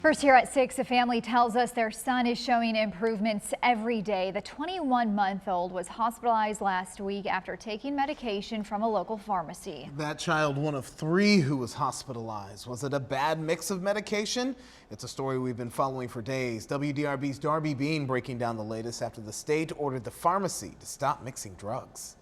First here at 6, a family tells us their son is showing improvements every day. The 21-month-old was hospitalized last week after taking medication from a local pharmacy. That child, one of 3 who was hospitalized. Was it a bad mix of medication? It's a story we've been following for days. WDRB's Darby Bean breaking down the latest after the state ordered the pharmacy to stop mixing drugs.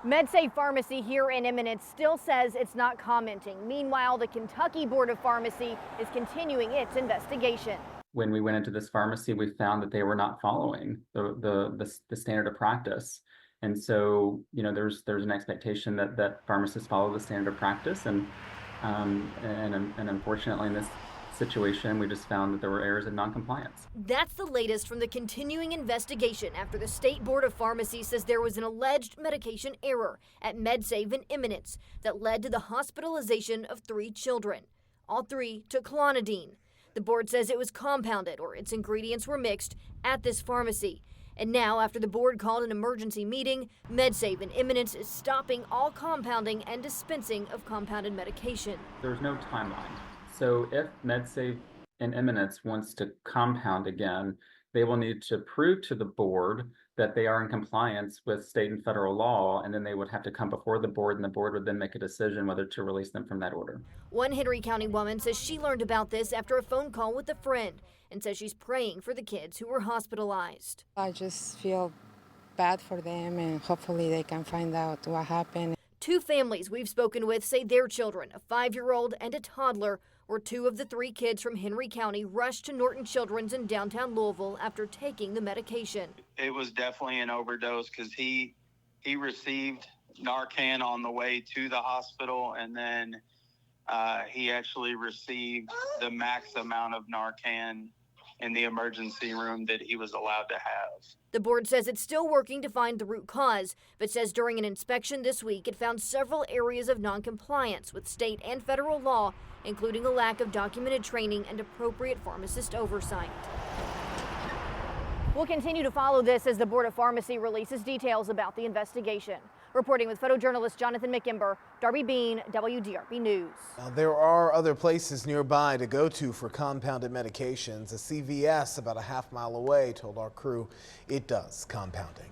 MedSafe Pharmacy here in Eminence still says it's not commenting. Meanwhile, the Kentucky Board of Pharmacy is continuing its investigation. When we went into this pharmacy, we found that they were not following the standard of practice. And so, there's an expectation that pharmacists follow the standard of practice. And unfortunately, in this situation, we just found that there were errors of noncompliance. That's the latest from the continuing investigation after the State Board of Pharmacy says there was an alleged medication error at MedSafe in Eminence that led to the hospitalization of 3 children. All 3 took clonidine. The board says it was compounded or its ingredients were mixed at this pharmacy. And now, after the board called an emergency meeting, MedSafe in Eminence is stopping all compounding and dispensing of compounded medication. There's no timeline. So if MedSafe in Eminence wants to compound again, they will need to prove to the board that they are in compliance with state and federal law, and then they would have to come before the board, and the board would then make a decision whether to release them from that order. One Henry County woman says she learned about this after a phone call with a friend and says she's praying for the kids who were hospitalized. I just feel bad for them, and hopefully they can find out what happened. 2 families we've spoken with say their children, a 5-year-old and a toddler, were 2 of the 3 kids from Henry County rushed to Norton Children's in downtown Louisville after taking the medication. It was definitely an overdose because he received Narcan on the way to the hospital, and then he actually received the max amount of Narcan in the emergency room that he was allowed to have. The board says it's still working to find the root cause, but says during an inspection this week it found several areas of noncompliance with state and federal law, including a lack of documented training and appropriate pharmacist oversight. We'll continue to follow this as the Board of Pharmacy releases details about the investigation. Reporting with photojournalist Jonathan McImber, Darby Bean, WDRB News. Now, there are other places nearby to go to for compounded medications. A CVS about a half-mile away told our crew it does compounding.